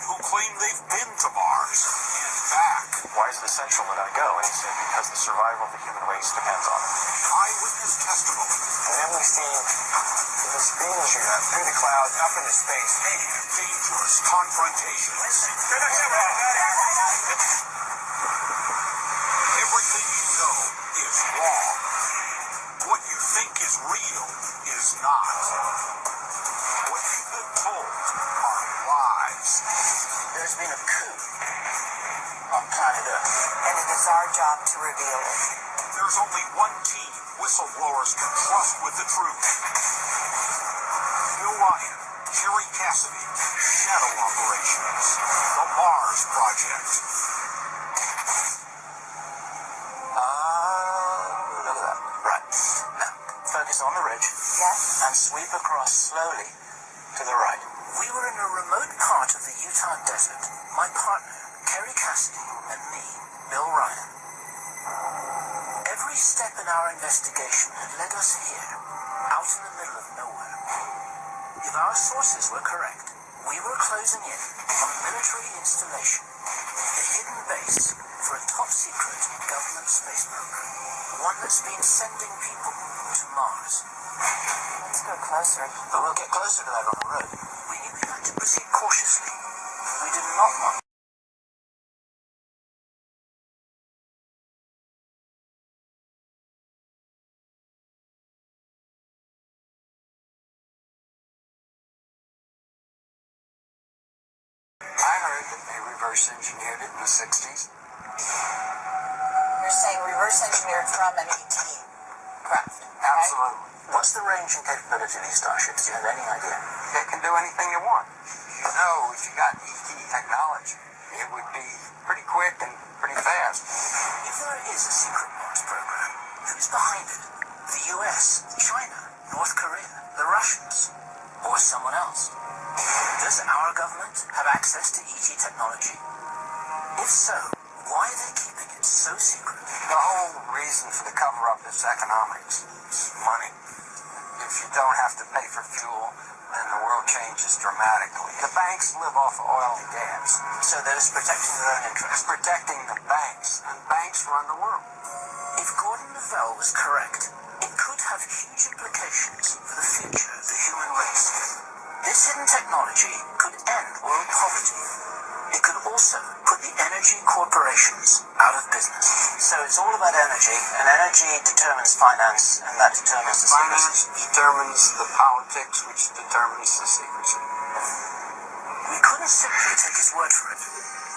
who claim they've been to Mars and back. Why is it essential that I go? And he said, because the survival of the human race depends on it. Eyewitness testimony. And then we see the screens through the clouds up into space. And dangerous confrontations. Everything you know is wrong. What you think is real is not. What you've been told are lies. There's been a coup on planet Earth, and it is our job to reveal it. There's only one team whistleblowers can trust with the truth. Bill Ryan, Jerry Cassidy, Shadow Operations, the Mars Project. Look at that. Right. Now, focus on the ridge. Yes. And sweep across slowly to the right. We were in a remote part of the Utah desert. My partner, Kerry Cassidy, and me, Bill Ryan. Every step in our investigation had led us here, out in the middle of nowhere. If our sources were correct, we were closing in on a military installation, a hidden base for a top-secret government space program, one that's been sending people to Mars. Let's go closer. But we'll get closer to that on the road. We knew we had to proceed cautiously. We did not want... I heard that they reverse engineered it in the 60s. You're saying reverse engineered from an ET craft, right? Absolutely. What's the range and capability of these starships? Do you have any idea? It can do anything you want. You know, if you got ET technology, it would be pretty quick and pretty fast. If there is a secret Mars program, who's behind it? The US, China, North Korea, the Russians, or someone else? Does our government have access to ET technology? If so, why are they keeping it so secret? The whole reason for the cover-up is economics. It's money. If you don't have to pay for fuel, then the world changes dramatically. The banks live off of oil and gas. So they're just protecting their own It's interests. protecting the banks, and banks run the world. If Gordon Lavelle was correct, it could have huge implications for the future of the human race. This hidden technology could end world poverty. It could also put the energy corporations out of business. So it's all about energy, and energy determines finance, and that determines the Finance secrecy. determines the politics, which determines the secrecy. We couldn't simply take his word for it.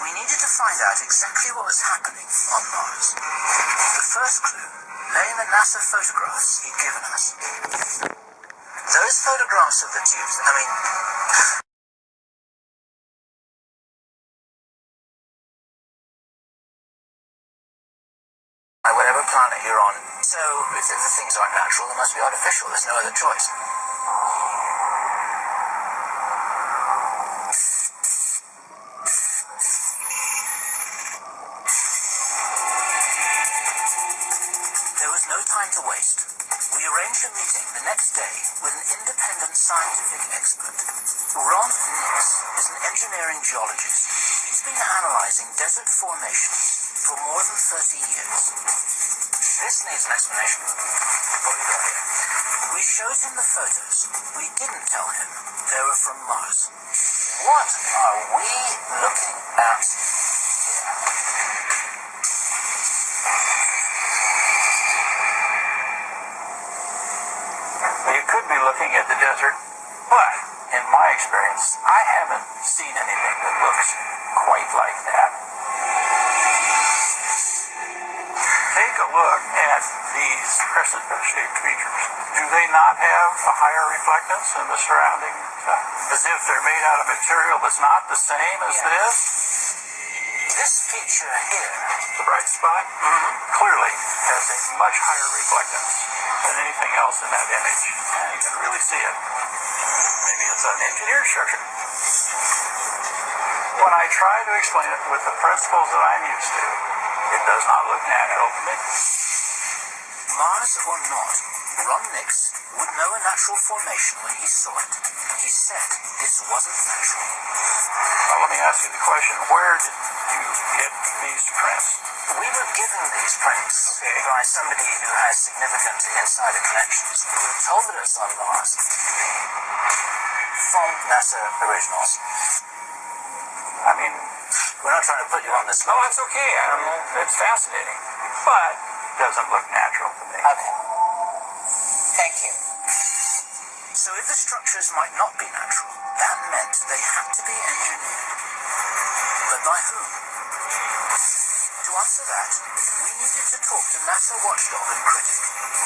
We needed to find out exactly what was happening on Mars. The first clue lay in the NASA photographs he'd given us. Those photographs of the tubes, whatever planet you're on. So, if the things aren't natural, they must be artificial. There's no other choice. There was no time to waste. We arranged a meeting the next day with an independent scientific expert. Ron Nix is an engineering geologist. He's been analyzing desert formations for more than 30 years. This needs an explanation. What we got here? We showed him the photos. We didn't tell him they were from Mars. What are we looking at here? You could be looking at the desert, but in my experience, I haven't seen anything that looks quite like that. Take a look at these crescent-shaped features. Do they not have a higher reflectance than the surrounding stuff? As if they're made out of material that's not the same as this? This feature here, The bright spot clearly has a much higher reflectance than anything else in that image. And you can really see it. Maybe it's an engineered structure. When I try to explain it with the principles that I'm used to, it does not look natural to me. Mars or not, Ron Nix would know a natural formation when he saw it. He said this wasn't natural. Well, let me ask you the question, where did you get these prints? We were given these prints by somebody who has significant insider connections. We were told that it's on Mars from NASA originals. I mean, We're not trying to put you on this no, that's okay. It's fascinating, but doesn't look natural to me. Okay. Thank you. So if the structures might not be natural, that meant they had to be engineered. But by whom? To answer that, we needed to talk to NASA watchdog and critic,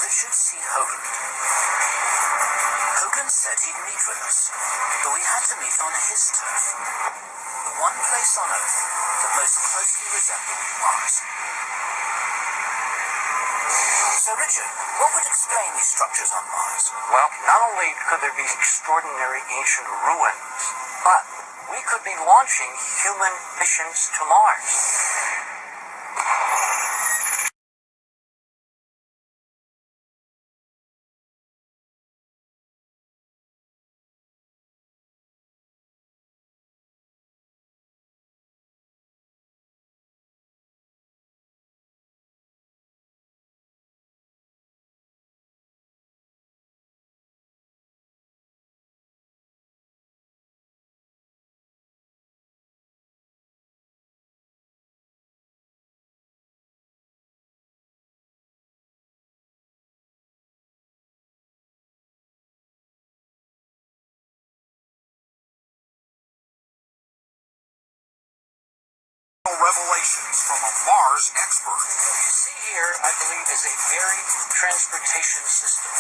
Richard C. Hoagland. Hoagland said he'd meet with us, but we had to meet on his turf, the one place on Earth that most closely resembled Mars. So Richard, what would explain these structures on Mars? Well, not only could there be extraordinary ancient ruins, but we could be launching human missions to Mars. Revelations from a Mars expert. What you see here, I believe, is a varied transportation system.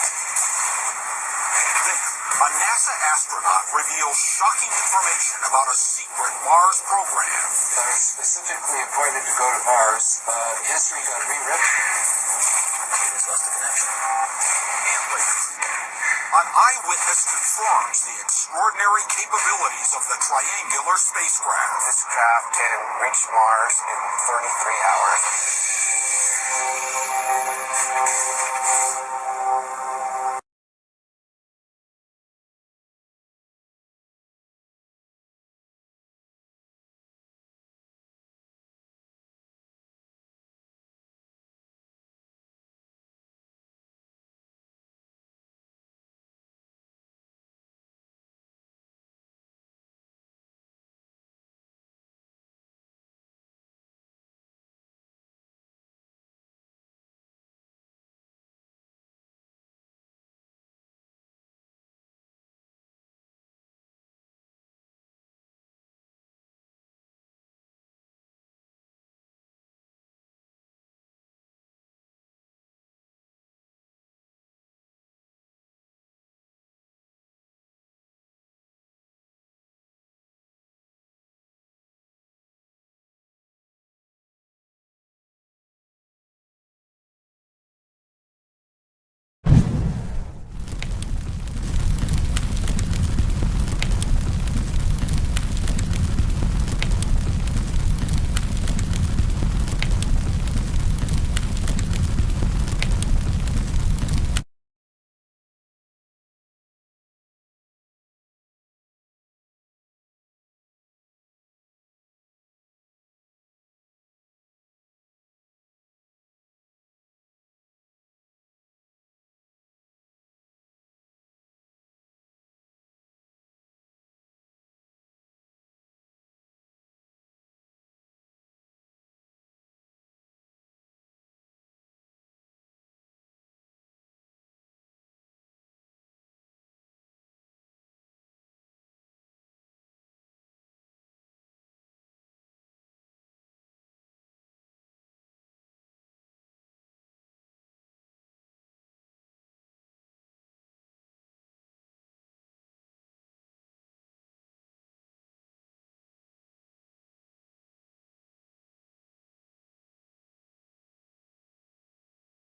Then, a NASA astronaut reveals shocking information about a secret Mars program. They're specifically appointed to go to Mars. History got rewritten. We just lost the connection. And later, an eyewitness confirms the extraordinary capabilities of the triangular spacecraft. This craft can reach Mars in 33 hours.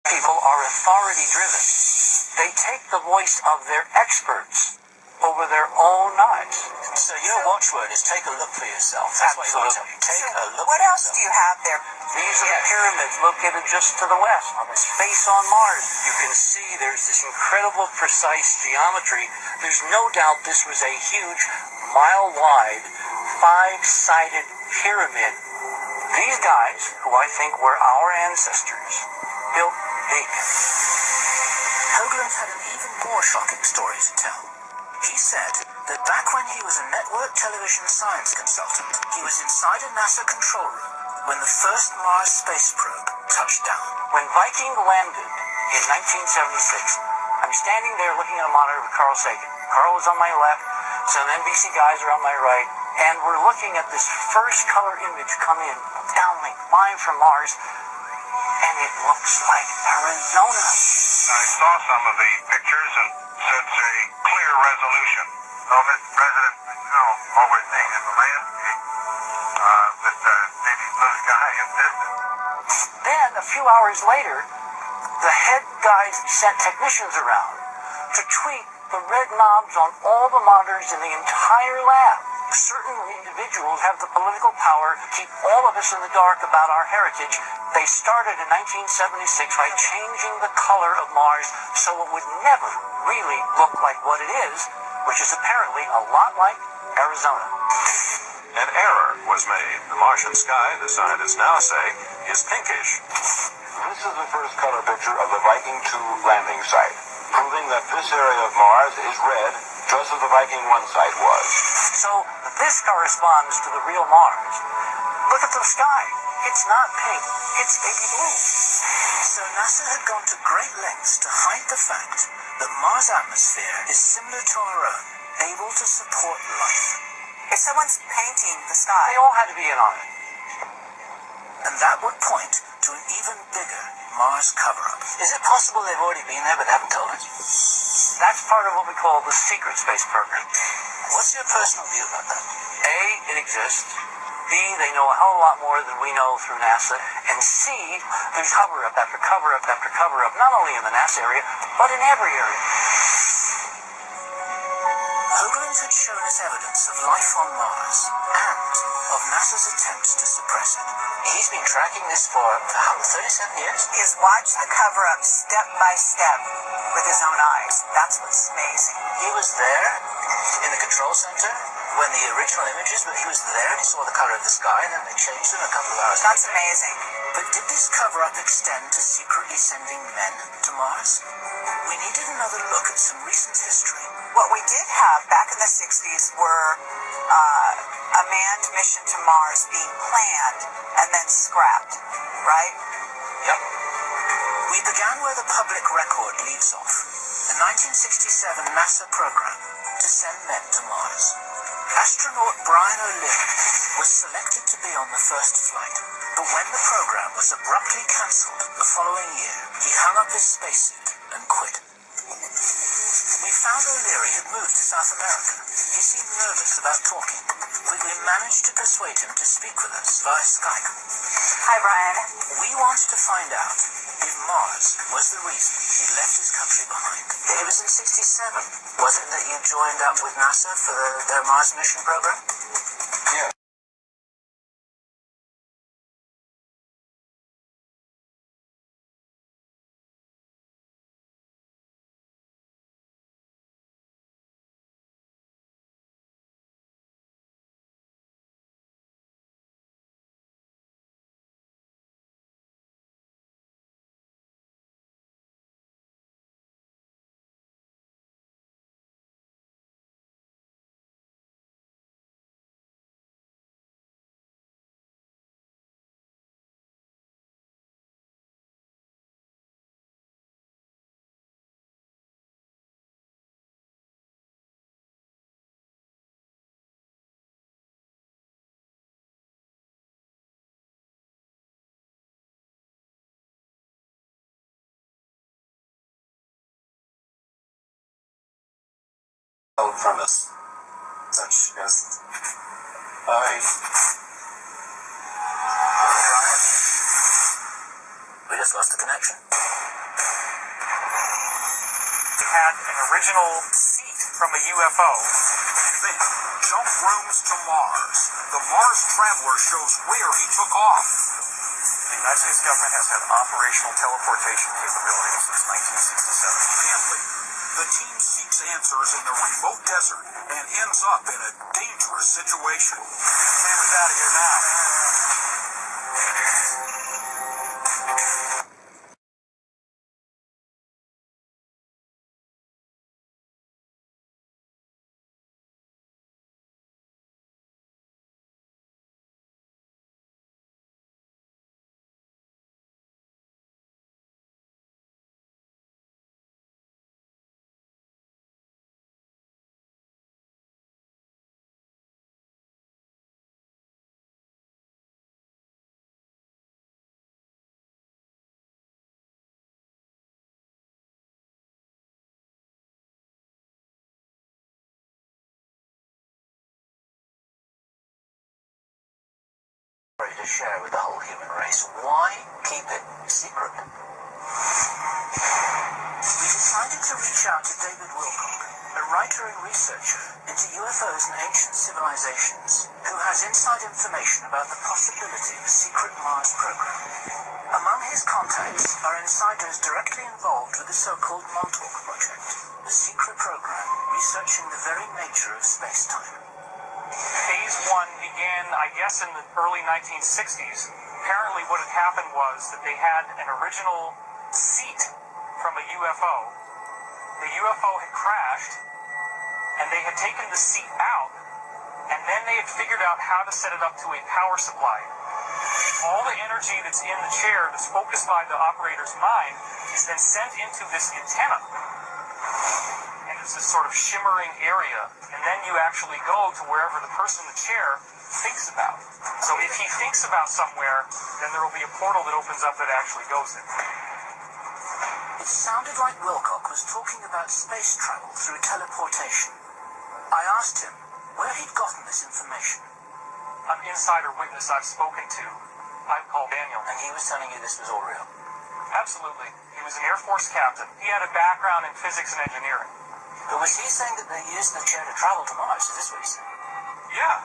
People are authority driven. They take the voice of their experts over their own eyes. So your watchword is take a look for yourself. That's what you want to tell me. Take a look What for else yourself. do you have there? These are the pyramids located just to the west, on the space on Mars. You can see there's this incredible precise geometry. There's no doubt this was a huge, mile-wide five-sided pyramid. These guys, who I think were our ancestors, built big. Hoagland had an even more shocking story to tell. He said that back when he was a network television science consultant, he was inside a NASA control room when the first Mars space probe touched down. When Viking landed in 1976, I'm standing there looking at a monitor with Carl Sagan. Carl was on my left, some NBC guys are on my right, and we're looking at this first color image come in, downlink, line from Mars, and it looks like Arizona. I saw some of the pictures and said it's a clear resolution. Well, Mr. President, you know what we're seeing is a landscape with maybe blue sky and distance. Then, a few hours later, the head guys sent technicians around to tweak the red knobs on all the monitors in the entire lab. Certain individuals have the political power to keep all of us in the dark about our heritage. They started in 1976 by changing the color of Mars so it would never really look like what it is, which is apparently a lot like Arizona. An error was made. The Martian sky, the scientists now say, is pinkish. This is the first color picture of the Viking 2 landing site, proving that this area of Mars is red, just as the Viking 1 site was. So this corresponds to the real Mars. Look at the sky. It's not pink. It's baby blue. So NASA had gone to great lengths to hide the fact that Mars' atmosphere is similar to our own, able to support life. If someone's painting the sky, They all had to be in on it. And that would point to an even bigger Mars cover-up. Is it possible they've already been there but haven't told us? That's part of what we call the secret space program. What's your personal view about that? A, it exists. B, they know a hell of a lot more than we know through NASA. And C, there's cover-up after cover-up after cover-up, not only in the NASA area, but in every area. Hoagland had shown us evidence of life on Mars and of NASA's attempts to suppress it. He's been tracking this for 37 years. he's watched the cover-up step by step with his own eyes. That's what's amazing. He was there in the control center when the original images, but he was there and he saw the color of the sky, and then they changed them a couple of hours later. That's amazing. But did this cover-up extend to secretly sending men to Mars? We needed another look at some recent history. What we did have back in the 60s were a manned mission to Mars being planned and then scrapped, right? Yep. We began where the public record leaves off. The 1967 NASA program to send men to Mars. Astronaut Brian O'Leary was selected to be on the first flight, but when the program was abruptly cancelled the following year, he hung up his spacesuit and quit. We found O'Leary had moved to South America. He seemed nervous about talking, but we managed to persuade him to speak with us via Skype. Hi, Brian. We wanted to find out if Mars was the reason he left his country behind. It was in 67. Was it that you joined up with NASA for their Mars mission program? Yeah. Premise, such as We just lost the connection. We had an original seat from a UFO. Then, jump rooms to Mars. The Mars Traveler shows where he took off. The United States government has had operational teleportation capability since 1967. And later, the team seeks answers in the remote desert and ends up in a dangerous situation. Camera's out of here now. To share with the whole human race. Why keep it secret? We decided to reach out to David Wilcock, a writer and researcher into UFOs and ancient civilizations, who has inside information about the possibility of a secret Mars program. Among his contacts are insiders directly involved with the so-called Montauk Project, a secret program researching the very nature of space-time. Phase 1 began, I guess, in the early 1960s. Apparently what had happened was that they had an original seat from a UFO. The UFO had crashed, and they had taken the seat out, and then they had figured out how to set it up to a power supply. All the energy that's in the chair, that's focused by the operator's mind, is then sent into this antenna. And it's this sort of shimmering area, and then you actually go to wherever the person in the chair thinks about. So if he thinks about somewhere, then there will be a portal that opens up that actually goes there. It sounded like Wilcock was talking about space travel through teleportation. I asked him where he'd gotten this information. An insider witness I've spoken to, I've called Daniel. And he was telling you this was all real? Absolutely. He was an Air Force captain. He had a background in physics and engineering. But was he saying that they used the chair to travel to Mars? Is this what he said? Yeah.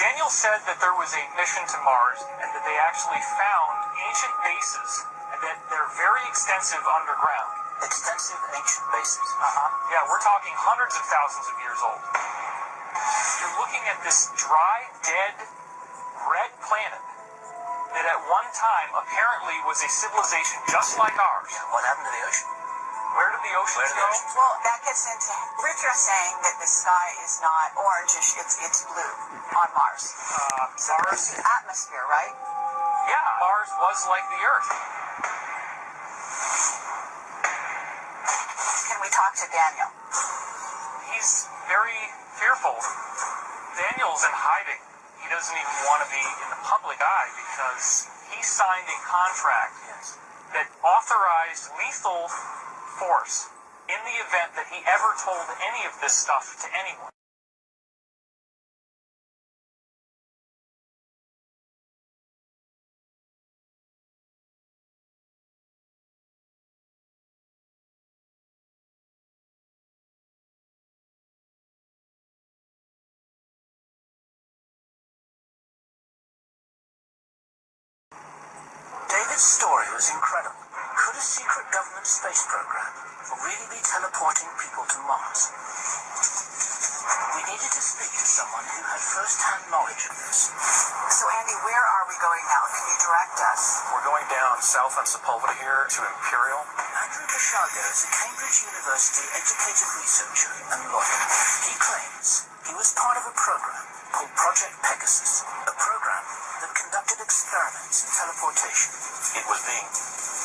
Daniel said that there was a mission to Mars and that they actually found ancient bases and that they're very extensive underground. Extensive ancient bases? Yeah, we're talking hundreds of thousands of years old. You're looking at this dry, dead, red planet that at one time apparently was a civilization just like ours. What happened to the ocean? Where did the oceans go? Well, that gets into Richard saying that the sky is not orangish, it's blue on Mars. So Mars, there's the atmosphere, right? yeah, Mars was like the Earth. Can we talk to Daniel? He's very fearful. Daniel's in hiding. He doesn't even want to be in the public eye because he signed a contract that authorized lethal force in the event that he ever told any of this stuff to anyone. David's story was incredible. Could a secret government space program really be teleporting people to Mars? We needed to speak to someone who had first-hand knowledge of this. So, Andy, where are we going now? Can you direct us? We're going down south on Sepulveda here to Imperial. Andrew Bashago is a Cambridge University educated researcher and lawyer. He claims he was part of a program called Project Pegasus, a program that conducted experiments in teleportation. It was being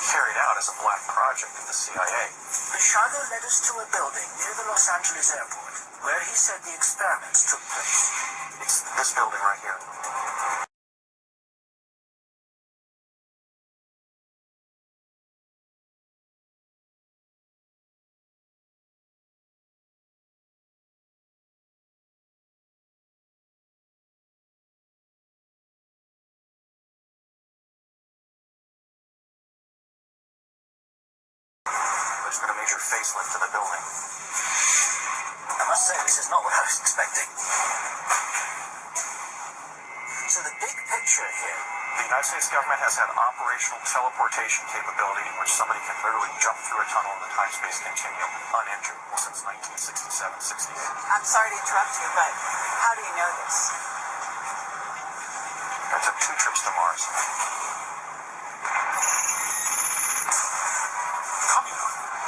carried out as a black project of the CIA. Bashago led us to a building near the Los Angeles airport, where he said the experiments took place. It's this building right here. There's been a major facelift to the building. I must say, this is not what I was expecting. So the big picture future here. The United States government has had operational teleportation capability in which somebody can literally jump through a tunnel in the time-space continuum uninjured since 1967-68. I'm sorry to interrupt you, but how do you know this? I took 2 trips to Mars.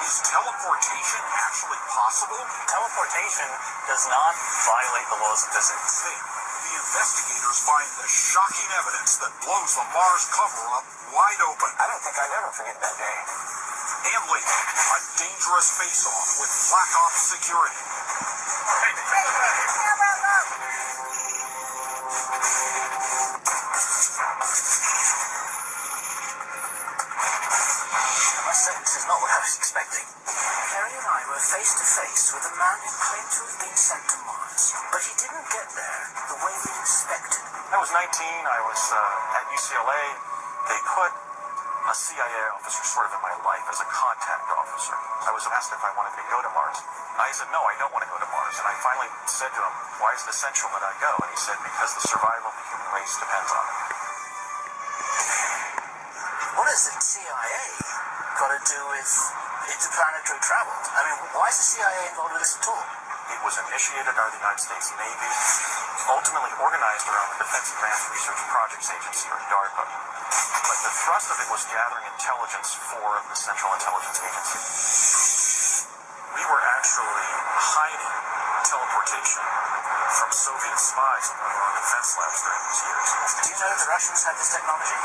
Is teleportation actually possible? Teleportation does not violate the laws of physics. Then, the investigators find the shocking evidence that blows the Mars cover-up wide open. I don't think I'd ever forget that day. And later, a dangerous face-off with Black Ops security. This is not what I was expecting. Kerry and I were face to face with a man who claimed to have been sent to Mars, but he didn't get there the way we'd expected. I was 19, I was at UCLA. They put a CIA officer sort of in my life as a contact officer. I was asked if I wanted to go to Mars. I said, no, I don't want to go to Mars. And I finally said to him, why is it essential that I go? And he said, because the survival of the human race depends on it. What has the CIA got to do with interplanetary travel? I mean, why is the CIA involved with this at all? It was initiated by the United States Navy, ultimately organized around the Defense Advanced Research Projects Agency, or DARPA. But the thrust of it was gathering intelligence for the Central Intelligence Agency. We were actually hiding teleportation from Soviet spies in one of our defense labs during these years. Do you know if the Russians had this technology?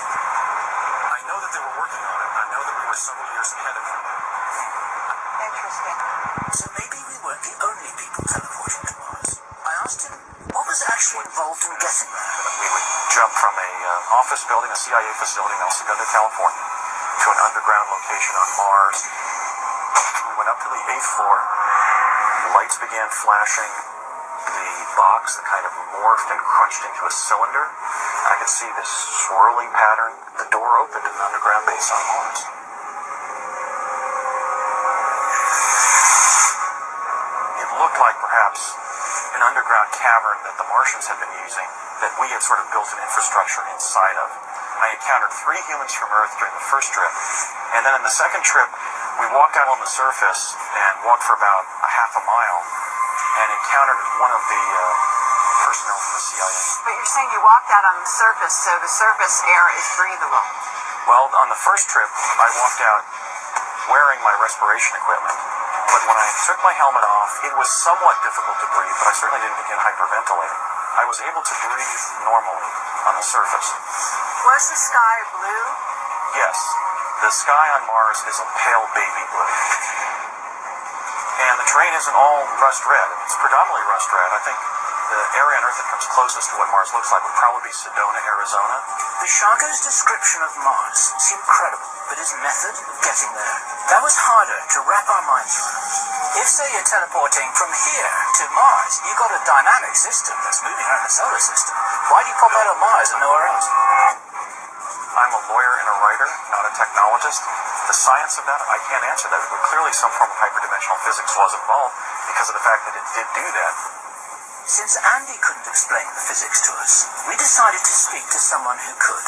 I know that they were working on it. I know that we were several years ahead of them. Interesting. So maybe we weren't the only people teleporting to Mars. I asked him what was actually involved in getting there. We would jump from a office building, a CIA facility in El Segundo, California, to an underground location on Mars. We went up to the 8th floor. The lights began flashing. The box that kind of morphed and crunched into a cylinder. I could see this swirling pattern. The door opened in an underground base on Mars. It looked like perhaps an underground cavern that the Martians had been using, that we had sort of built an infrastructure inside of. I encountered 3 humans from Earth during the first trip, and then in the second trip, we walked out on the surface and walked for about a half a mile and encountered one of the personnel from the CIA. But you're saying you walked out on the surface, so the surface air is breathable. Well, on the first trip, I walked out wearing my respiration equipment. But when I took my helmet off, it was somewhat difficult to breathe, but I certainly didn't begin hyperventilating. I was able to breathe normally on the surface. Was the sky blue? Yes, the sky on Mars is a pale baby blue. And the terrain isn't all rust red. It's predominantly rust red. I think the area on Earth that comes closest to what Mars looks like would probably be Sedona, Arizona. Bishago's description of Mars seemed credible, but his method of getting there, that was harder to wrap our minds around. If, say, you're teleporting from here to Mars, you've got a dynamic system that's moving around the solar system. Why do you pop out on Mars and nowhere else? I'm a lawyer and a writer, not a technologist. The science of that, I can't answer that, but clearly some form of hyperdimensional physics was involved because of the fact that it did do that. Since Andy couldn't explain the physics to us, we decided to speak to someone who could.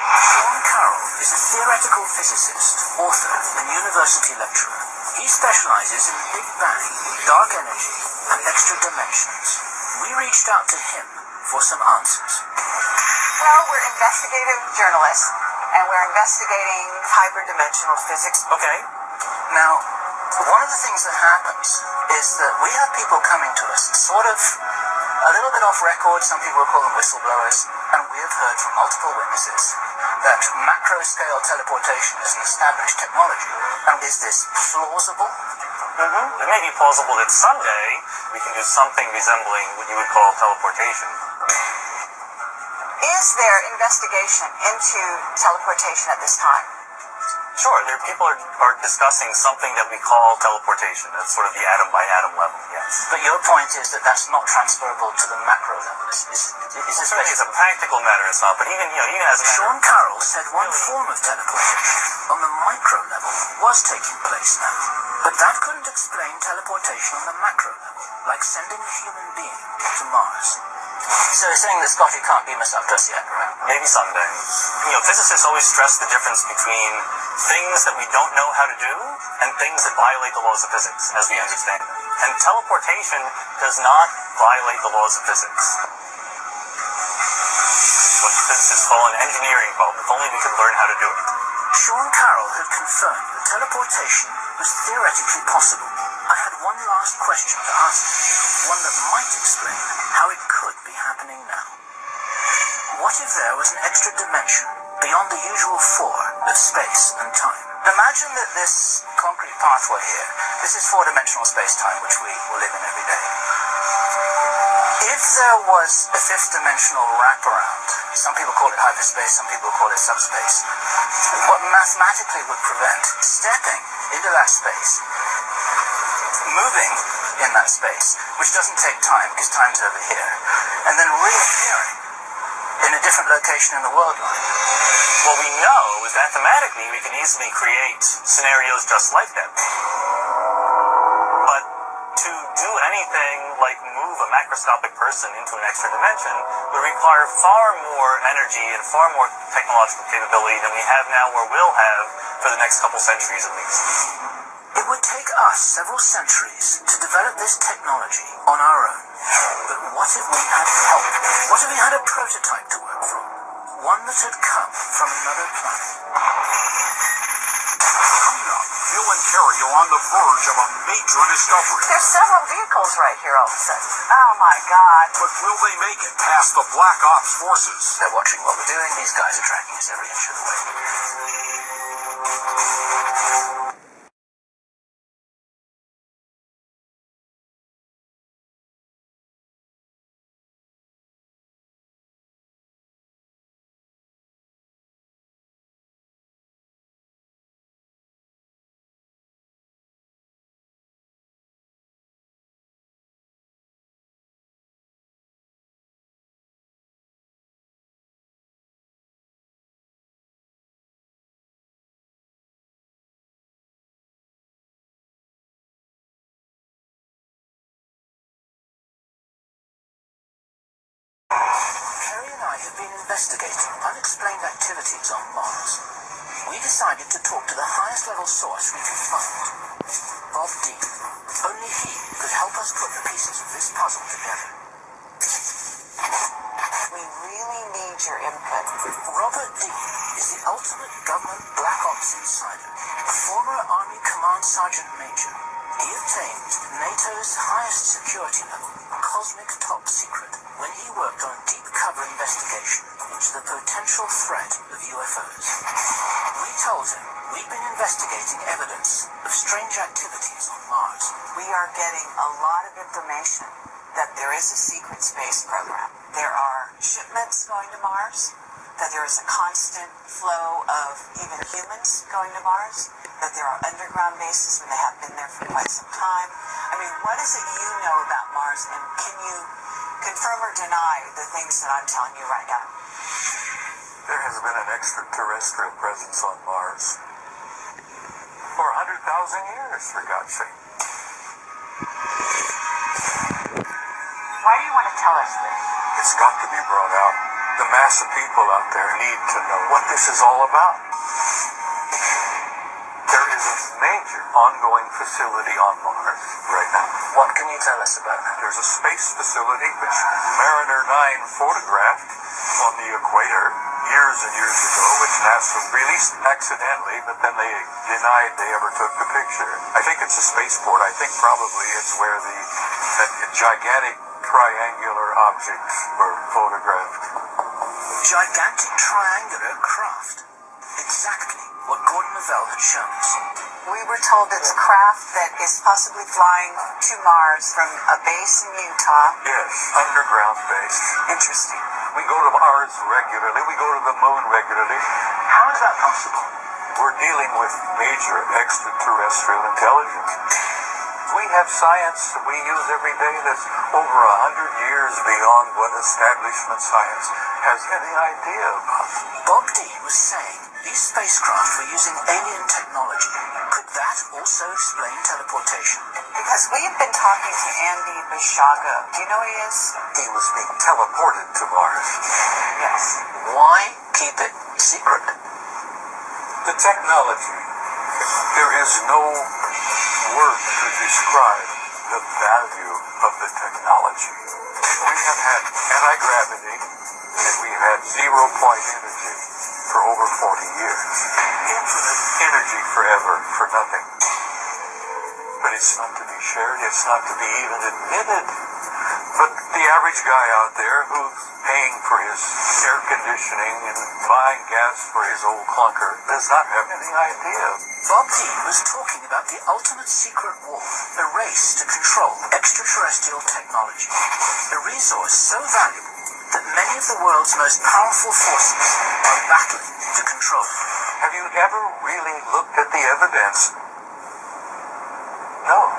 Sean Carroll is a theoretical physicist, author, and university lecturer. He specializes in the Big Bang, dark energy, and extra dimensions. We reached out to him for some answers. Well, we're investigative journalists, and we're investigating hyperdimensional physics. Okay. Now, one of the things that happens is that we have people coming to us sort of a little bit off record, some people will call them whistleblowers, and we have heard from multiple witnesses that macro-scale teleportation is an established technology. And is this plausible? It may be plausible that someday we can do something resembling what you would call teleportation. Is there investigation into teleportation at this time? Sure, people are discussing something that we call teleportation. That's sort of the atom-by-atom level, yes. But your point is that that's not transferable to the macro level. Is this certainly as a practical matter, it's not. But even as a Sean Carroll said one form of teleportation on the micro level was taking place now. But that couldn't explain teleportation on the macro level, like sending a human being to Mars. So you're saying that Scotty can't beam us up to us yet, right? Maybe someday. Physicists always stress the difference between things that we don't know how to do and things that violate the laws of physics, as we understand them. And teleportation does not violate the laws of physics. It's what physicists call an engineering problem, if only we could learn how to do it. Sean Carroll had confirmed that teleportation was theoretically possible. I had one last question to ask him, one that might explain how it could be happening now. What if there was an extra dimension beyond the usual four of space and time? Imagine that this concrete pathway here, this is four-dimensional space-time which we will live in every day. If there was a fifth-dimensional wraparound, some people call it hyperspace, some people call it subspace, what mathematically would prevent stepping into that space, moving in that space, which doesn't take time because time's over here, and then reappearing in a different location in the world line? What we know is mathematically we can easily create scenarios just like that. But to do anything like move a macroscopic person into an extra dimension would require far more energy and far more technological capability than we have now or will have for the next couple centuries at least. It would take us several centuries to develop this technology on our own. But what if we had help? What if we had a prototype to work from? One that had come from another planet. Coming up, Bill and Carrie are on the verge of a major discovery. There's several vehicles right here all of a sudden. Oh my God. But will they make it past the Black Ops forces? They're watching what we're doing. These guys are tracking us every inch of the way. Carrie and I have been investigating unexplained activities on Mars. We decided to talk to the highest level source we could find, Bob Dean. Only he could help us put the pieces of this puzzle together. We really need your input. Robert Dean is the ultimate government black ops insider, a former Army Command Sergeant Major. He obtained NATO's highest security level, cosmic top secret, when he worked on a deep cover investigation into the potential threat of UFOs. We told him we'd been investigating evidence of strange activities on Mars. We are getting a lot of information that there is a secret space program. There are shipments going to Mars, that there is a constant flow of even humans going to Mars, that there are underground bases when they have been there for quite some time. I mean, what is it you know about Mars, and can you confirm or deny the things that I'm telling you right now? There has been an extraterrestrial presence on Mars for 100,000 years, for God's sake. Why do you want to tell us this? It's got to be brought out. The mass of people out there need to know what this is all about. There is a major ongoing facility on Mars right now. What can you tell us about that? There's a space facility which Mariner 9 photographed on the equator years and years ago, which NASA released accidentally, but then they denied they ever took the picture. I think it's a spaceport. I think probably it's where the gigantic triangular objects were photographed. Gigantic triangular craft. Exactly what Gordon Lavelle had shown us. We were told it's a craft that is possibly flying to Mars from a base in Utah. Yes, underground base. Interesting. We go to Mars regularly. We go to the moon regularly. How is that possible? We're dealing with major extraterrestrial intelligence. We have science that we use every day that's over 100 years beyond what establishment science has any idea about. Bob Dean was saying these spacecraft were using alien technology, could That also explained teleportation. Because we have been talking to Andy Bishaga. Do you know who he is? He was being teleported to Mars. Yes. Why keep it secret? The technology. There is no word to describe the value of the technology. We have had anti-gravity and we've had zero-point energy for over 40 years. Infinite energy forever for nothing. But it's not to be shared, it's not to be even admitted. But the average guy out there who's paying for his air conditioning and buying gas for his old clunker does not have any idea. Bob Dean was talking about the ultimate secret war, a race to control extraterrestrial technology, a resource so valuable that many of the world's most powerful forces are battling to control it. Have you ever really looked at the evidence? No.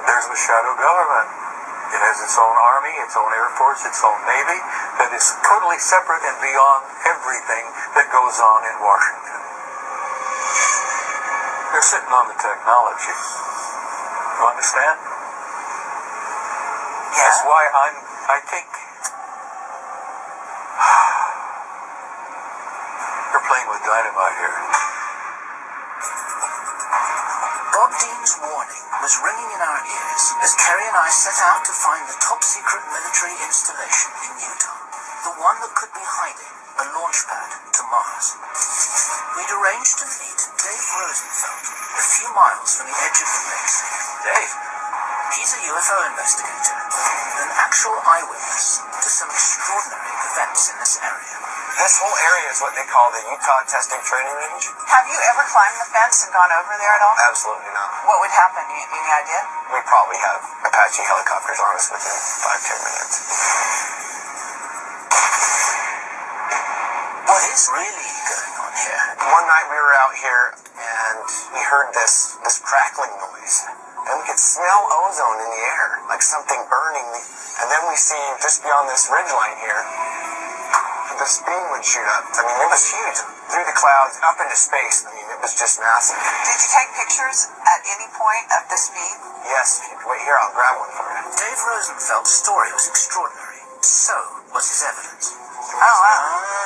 There's the shadow government. It has its own army, its own air force, its own navy that is totally separate and beyond everything that goes on in Washington. They're sitting on the technology. You understand? Yeah. That's why I think you're playing with dynamite here. Bob Dean's warning was ringing in our ears as Kerry and I set out to find the top-secret military installation in Utah, the one that could be hiding a launch pad to Mars. We'd arranged to meet Dave Rosenfeld a few miles from the edge of the base. Dave? He's a UFO investigator, an actual eyewitness to some extraordinary events in this area. This whole area is what they call the Utah Testing Training Range? Have you ever climbed the fence and gone over there at all? Absolutely not. What would happen? Any idea? We probably have Apache helicopters on us within 5-10 minutes. What is really going on here? One night we were out here and we heard this crackling noise. And we could smell ozone in the air, like something burning. And then we see just beyond this ridgeline here, this beam would shoot up. I mean, it was huge. Through the clouds, up into space. I mean, it was just massive. Did you take pictures at any point of this beam? Yes. Wait here, I'll grab one for you. Dave Rosenfeld's story was extraordinary. So was his evidence. Oh, wow.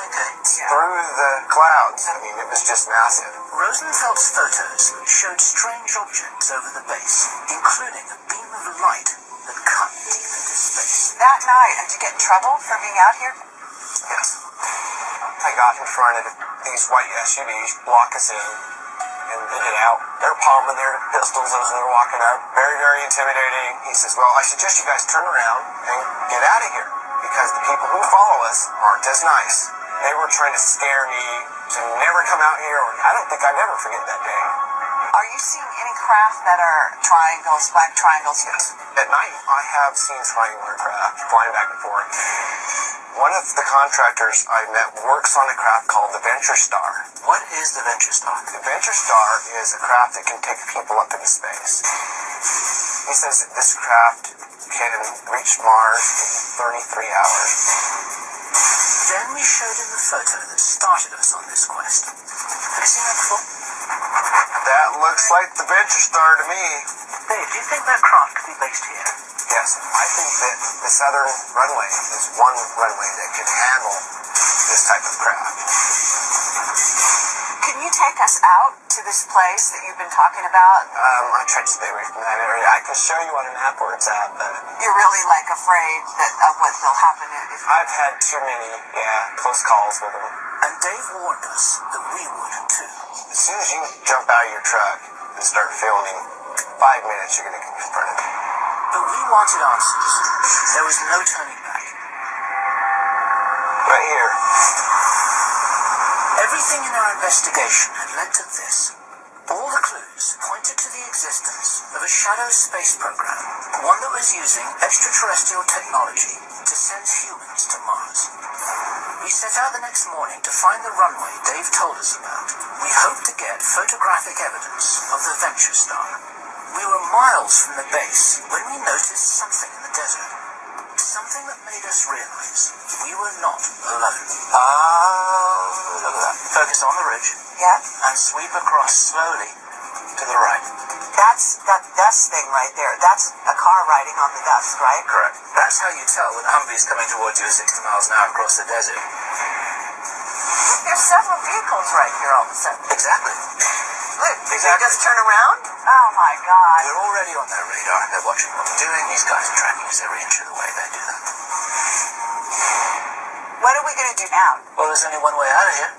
Okay. Through the clouds. I mean, it was just massive. Rosenfeld's photos showed strange objects over the base, including a beam of light that cut deep into space. That night, did you get in trouble for being out here? Yes. I got in front of these white SUVs, block us in, and they get out. They're palming their pistols as they're walking up. Very, very intimidating. He says, well, I suggest you guys turn around and get out of here, because the people who follow us aren't as nice. They were trying to scare me to never come out here. I don't think I'd ever forget that day. Are you seeing any craft that are triangles, black triangles? Yes. At night, I have seen triangular craft flying back and forth. One of the contractors I met works on a craft called the Venture Star. What is the Venture Star? The Venture Star is a craft that can take people up into space. He says that this craft can reach Mars in 33 hours. Then we showed him the photo that started us on this quest. Have you seen that before? That looks like the Venture Star to me. Dave, do you think that craft could be based here? Yes, I think that the southern runway is one runway that can handle this type of craft. Can you take us out to this place that you've been talking about? I tried to stay away from that area. I can show you on a map where it's at, but You're really afraid of what will happen if I've had too many, close calls with them. And Dave warned us that we would too. As soon as you jump out of your truck and start filming, 5 minutes you're going to get confronted. But we wanted answers. There was no turning back. Right here. Everything in our investigation had led to this. All the clues pointed to the existence of a shadow space program, one that was using extraterrestrial technology to send humans to Mars. We set out the next morning to find the runway Dave told us about. We hoped to get photographic evidence of the Venture Star. We were miles from the base when we noticed something in the desert. Something that made us realize we were not alone. Look at that. Focus on the ridge. Yeah. And sweep across slowly. to the right. That's that dust thing right there. That's a car riding on the dust, right? Correct. That's how you tell when a Humvee is coming towards you at 60 miles an hour across the desert. There's several vehicles right here all of a sudden. Exactly. Look, did they just turn around? Oh my God. We're already on their radar. They're watching what we're doing. These guys are tracking us every inch of the way. They do that. What are we going to do now? Well, there's only one way out of here.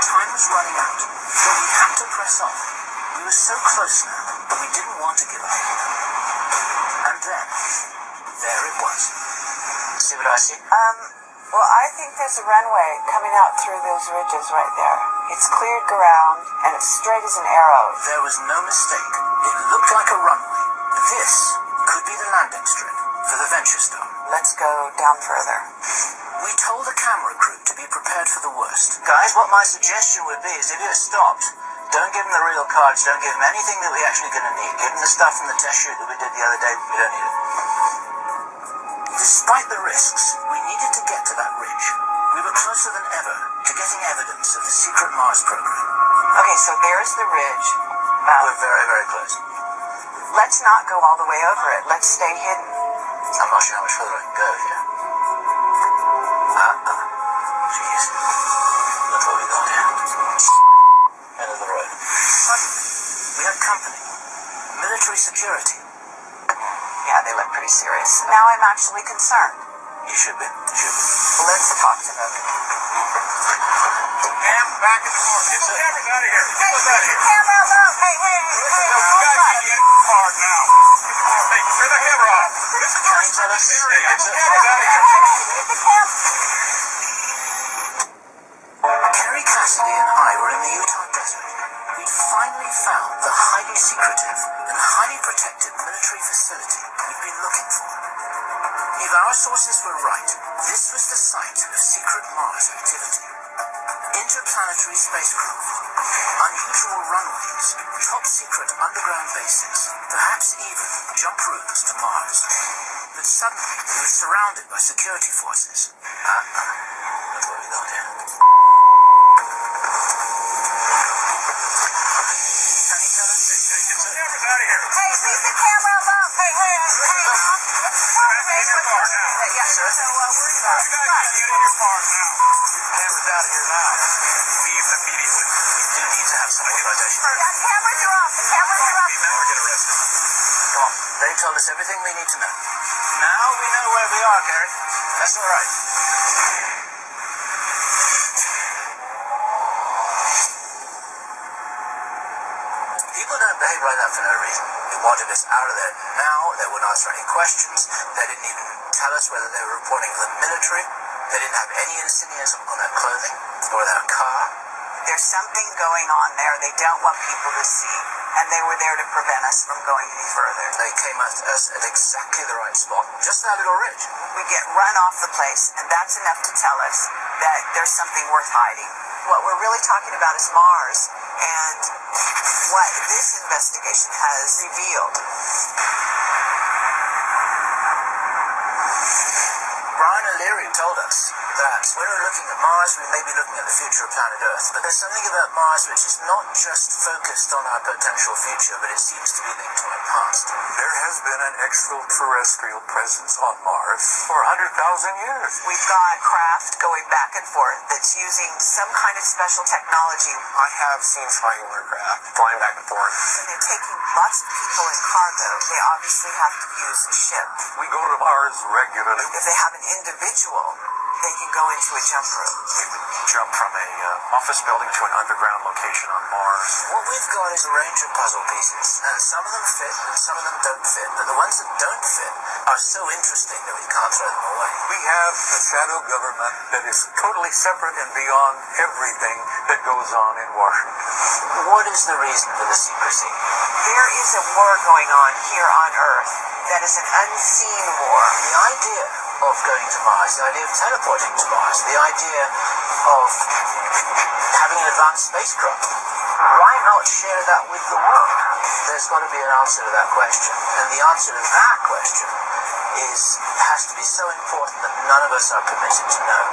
Time was running out, but we had to press on. We were so close now, but we didn't want to give up. And then, there it was. See what I see? Well, I think there's a runway coming out through those ridges right there. It's cleared ground, and it's straight as an arrow. There was no mistake. It looked like a runway. This could be the landing strip for the Venture Star. Let's go down further. We told the camera crew to be prepared for the worst. Guys, what my suggestion would be is if you're stopped, don't give them the real cards, don't give them anything that we're actually going to need. Give them the stuff from the test shoot that we did the other day, we don't need it. Despite the risks, we needed to get to that ridge. We were closer than ever to getting evidence of the secret Mars program. Okay, so there's the ridge. We're very, very close. Let's not go all the way over it. Let's stay hidden. I'm not sure how much further I can go here. Jeez. Look what we got here. End of the road. Suddenly, we had company. Military security. Yeah, they look pretty serious. Now I'm actually concerned. You should be. You should be. Well, let's talk to them. Cam, back in the car. Get the cameras out of here. Get us out of here. Camera alone. Hey. Guys, get in the car now. Hey, turn that camera off. This is our service area. Get the cameras out of here. Kerry Cassidy and I were in the Utah desert. We'd finally found the highly secretive and highly protected military facility we'd been looking for. If our sources were right, this was the site of secret Mars activity. Interplanetary spacecraft, unusual runways, top secret underground bases, perhaps even jump routes to Mars. But suddenly, we were surrounded by security forces. Look what we got here. Can you tell us? Get the cameras out of here. Hey, leave the camera alone. Hey. In your car now. Yeah, so worry about it. You guys get in your cars now. Get the cameras out of here now. Leave immediately. We do need to have some organization. The cameras are off. The cameras are off. We never get arrested. Come on, they told us everything we need to know. Now we know where we are, Kerry. That's all right. People don't behave like that for no reason. They wanted us out of there now. They wouldn't answer any questions. They didn't even tell us whether they were reporting to the military. They didn't have any insignias on their clothing or their car. There's something going on there they don't want people to see, and they were there to prevent us from going any further. They came at us at exactly the right spot, just that little ridge. We get run off the place, and that's enough to tell us that there's something worth hiding. What we're really talking about is Mars, and what this investigation has revealed. Brian O'Leary told us that when we're looking at Mars, we may be looking at the future of planet Earth. But there's something about Mars which is not just focused on our potential future, but it seems to be linked to our past. There has been an extraterrestrial presence on Mars for 100,000 years. We've got craft going back and forth that's using some kind of special technology. I have seen flying aircraft flying back and forth. When they're taking lots of people in cargo, they obviously have to use a ship. We go to Mars regularly. If they have an individual, they can go into a jump room. We would jump from a office building to an underground location on Mars. What we've got is a range of puzzle pieces, and some of them fit and some of them don't fit, but the ones that don't fit are so interesting that we can't throw them away. We have a shadow government that is totally separate and beyond everything that goes on in Washington. What is the reason for the secrecy? There is a war going on here on Earth that is an unseen war. The idea of going to Mars, the idea of teleporting to Mars, the idea of having an advanced spacecraft, why not share that with the world? There's got to be an answer to that question. And the answer to that question has to be so important that none of us are permitted to know.